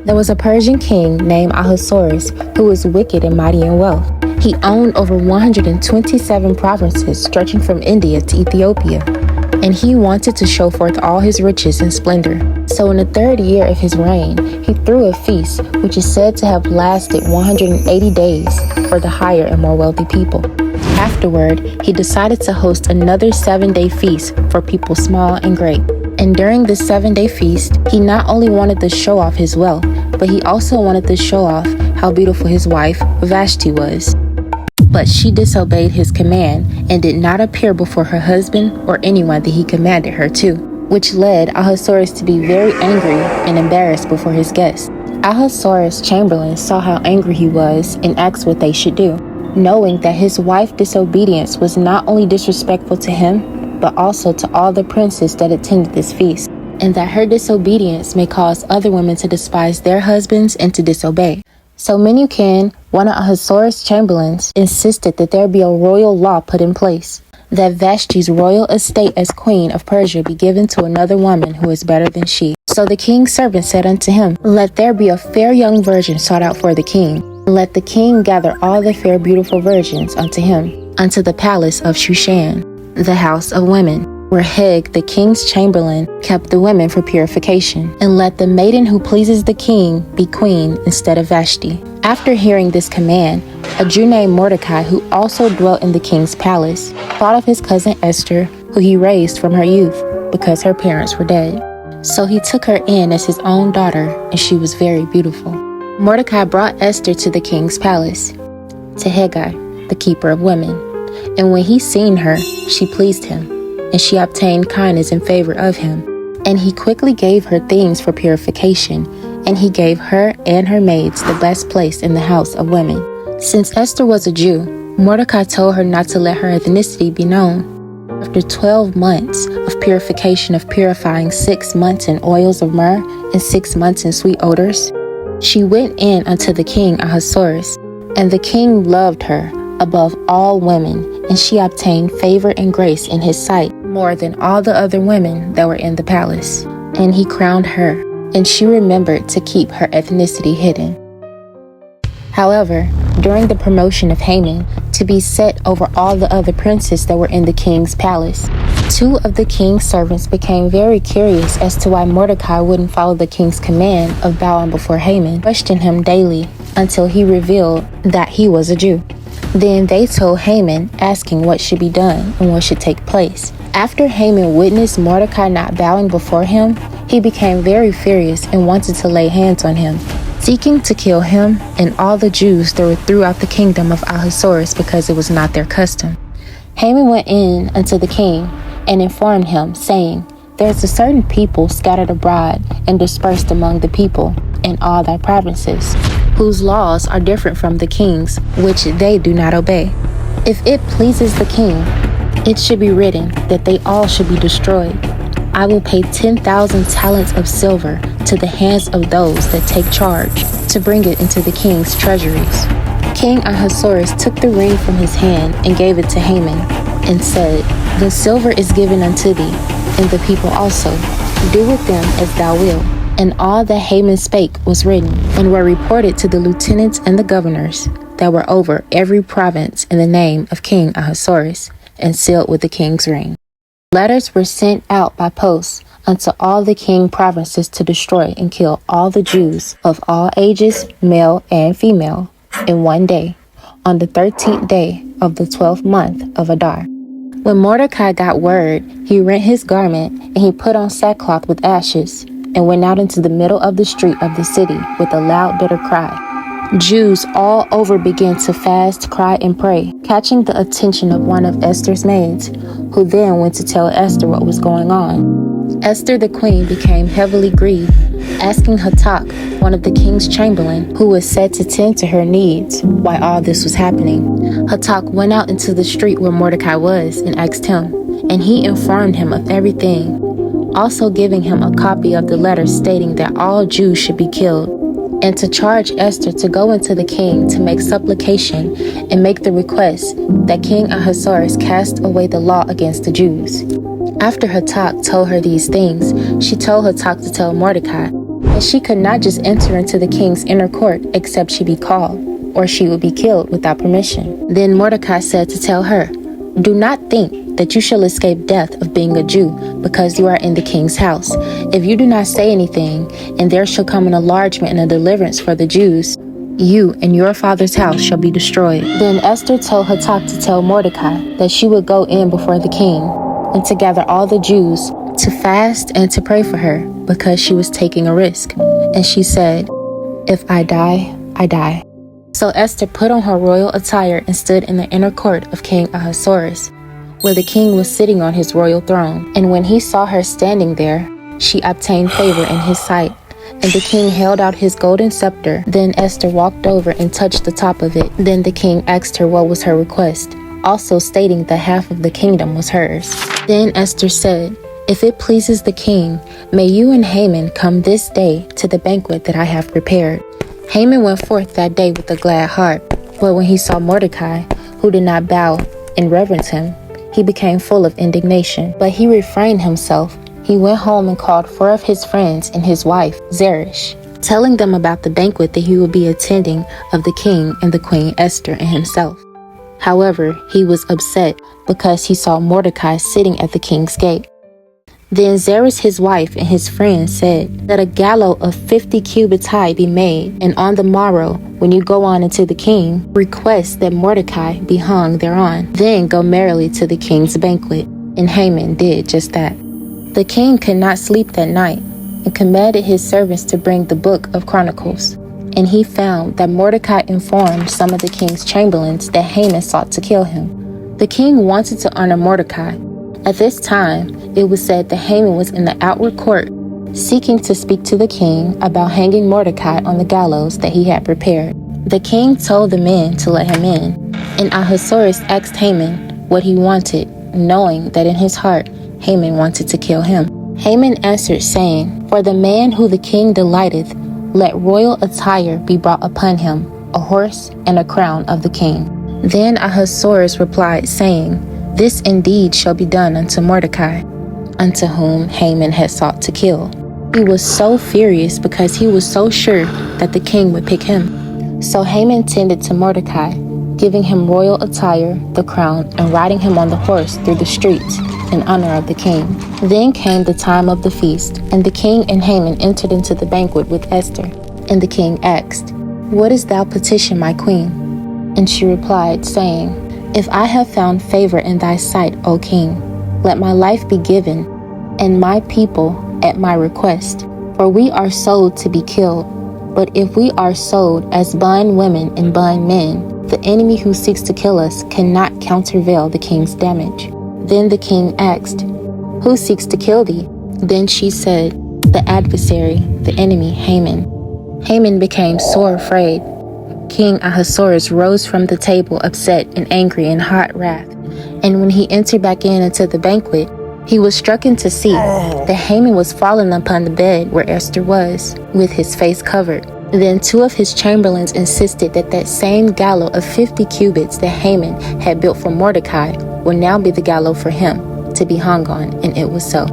There was a Persian king named Ahasuerus who was wicked and mighty in wealth. He owned over 127 provinces stretching from India to Ethiopia, and he wanted to show forth all his riches and splendor. So in the 3rd year of his reign, he threw a feast which is said to have lasted 180 days for the higher and more wealthy people. Afterward, he decided to host another 7-day feast for people small and great. And during this 7-day feast, he not only wanted to show off his wealth, but he also wanted to show off how beautiful his wife, Vashti, was. But she disobeyed his command and did not appear before her husband or anyone that he commanded her to, which led Ahasuerus to be very angry and embarrassed before his guests. Ahasuerus' chamberlains saw how angry he was and asked what they should do, knowing that his wife's disobedience was not only disrespectful to him, but also to all the princes that attended this feast, and that her disobedience may cause other women to despise their husbands and to disobey. So Menucan, one of Ahasuerus' chamberlains, insisted that there be a royal law put in place, that Vashti's royal estate as queen of Persia be given to another woman who is better than she. So the king's servant said unto him, Let there be a fair young virgin sought out for the king. Let the king gather all the fair beautiful virgins unto him, unto the palace of Shushan, the house of women, where Heg, the king's chamberlain, kept the women for purification. And let the maiden who pleases the king be queen instead of Vashti. After hearing this command, a Jew named Mordecai, who also dwelt in the king's palace, thought of his cousin Esther, who he raised from her youth, because her parents were dead. So he took her in as his own daughter, and she was very beautiful. Mordecai brought Esther to the king's palace, to Hegai, the keeper of women. And when he seen her, she pleased him, and she obtained kindness in favor of him. And he quickly gave her things for purification, and he gave her and her maids the best place in the house of women. Since Esther was a Jew, Mordecai told her not to let her ethnicity be known. After 12 months of purification of purifying 6 months in oils of myrrh and 6 months in sweet odors, she went in unto the king Ahasuerus, and the king loved her above all women, and she obtained favor and grace in his sight more than all the other women that were in the palace. And he crowned her, and she remembered to keep her ethnicity hidden. However, during the promotion of Haman to be set over all the other princes that were in the king's palace, 2 of the king's servants became very curious as to why Mordecai wouldn't follow the king's command of bowing before Haman, questioned him daily until he revealed that he was a Jew. Then they told Haman, asking what should be done and what should take place. After Haman witnessed Mordecai not bowing before him, he became very furious and wanted to lay hands on him, seeking to kill him and all the Jews that were throughout the kingdom of Ahasuerus, because it was not their custom. Haman went in unto the king and informed him, saying, There is a certain people scattered abroad and dispersed among the people in all thy provinces, whose laws are different from the king's, which they do not obey. If it pleases the king, it should be written that they all should be destroyed. I will pay 10,000 talents of silver to the hands of those that take charge, to bring it into the king's treasuries. King Ahasuerus took the ring from his hand and gave it to Haman, and said, The silver is given unto thee, and the people also. Do with them as thou wilt. And all that Haman spake was written, and were reported to the lieutenants and the governors that were over every province in the name of King Ahasuerus, and sealed with the king's ring. Letters were sent out by post unto all the king provinces to destroy and kill all the Jews of all ages, male and female, in one day, on the 13th day of the 12th month of Adar. When Mordecai got word, he rent his garment, and he put on sackcloth with ashes, and went out into the middle of the street of the city with a loud bitter cry. Jews all over began to fast, cry, and pray, catching the attention of one of Esther's maids, who then went to tell Esther what was going on. Esther the queen became heavily grieved, asking Hatak, one of the king's chamberlain, who was said to tend to her needs, why all this was happening. Hatak went out into the street where Mordecai was and asked him, and he informed him of everything, also giving him a copy of the letter stating that all Jews should be killed, and to charge Esther to go into the king to make supplication and make the request that King Ahasuerus cast away the law against the Jews. After Hatak told her these things, she told Hatak to tell Mordecai, and she could not just enter into the king's inner court except she be called, or she would be killed without permission. Then Mordecai said to tell her, "Do not think that you shall escape death of being a Jew, because you are in the king's house. If you do not say anything, and there shall come an enlargement and a deliverance for the Jews, you and your father's house shall be destroyed." Then Esther told Hatak to tell Mordecai that she would go in before the king and to gather all the Jews to fast and to pray for her, because she was taking a risk. And she said, "If I die, I die." So Esther put on her royal attire and stood in the inner court of King Ahasuerus, where the king was sitting on his royal throne. And when he saw her standing there, she obtained favor in his sight. And the king held out his golden scepter. Then Esther walked over and touched the top of it. Then the king asked her what was her request, also stating that half of the kingdom was hers. Then Esther said, "If it pleases the king, may you and Haman come this day to the banquet that I have prepared." Haman went forth that day with a glad heart, but when he saw Mordecai, who did not bow and reverence him, he became full of indignation. But he refrained himself. He went home and called 4 of his friends and his wife, Zeresh, telling them about the banquet that he would be attending of the king and the queen Esther and himself. However, he was upset because he saw Mordecai sitting at the king's gate. Then Zeresh his wife and his friends said, "Let a gallows of 50 cubits high be made, and on the morrow, when you go on into the king, request that Mordecai be hung thereon. Then go merrily to the king's banquet." And Haman did just that. The king could not sleep that night, and commanded his servants to bring the book of Chronicles. And he found that Mordecai informed some of the king's chamberlains that Haman sought to kill him. The king wanted to honor Mordecai. At this time, it was said that Haman was in the outward court, seeking to speak to the king about hanging Mordecai on the gallows that he had prepared. The king told the men to let him in, and Ahasuerus asked Haman what he wanted, knowing that in his heart Haman wanted to kill him. Haman answered, saying, "For the man who the king delighteth, let royal attire be brought upon him, a horse and a crown of the king." Then Ahasuerus replied, saying, "This indeed shall be done unto Mordecai, unto whom Haman had sought to kill." He was so furious because he was so sure that the king would pick him. So Haman tended to Mordecai, giving him royal attire, the crown, and riding him on the horse through the streets in honor of the king. Then came the time of the feast, and the king and Haman entered into the banquet with Esther. And the king asked, "What is thou petition, my queen?" And she replied, saying, "If I have found favor in thy sight, O king, let my life be given, and my people at my request. For we are sold to be killed. But if we are sold as bond women and bond men, the enemy who seeks to kill us cannot countervail the king's damage." Then the king asked, "Who seeks to kill thee?" Then she said, "The adversary, the enemy, Haman." Haman became sore afraid. King Ahasuerus rose from the table upset and angry in hot wrath. And when he entered back into the banquet, he was stricken to see that Haman was fallen upon the bed where Esther was, with his face covered. Then 2 of his chamberlains insisted that that same gallows of 50 cubits that Haman had built for Mordecai would now be the gallows for him to be hung on, and it was so.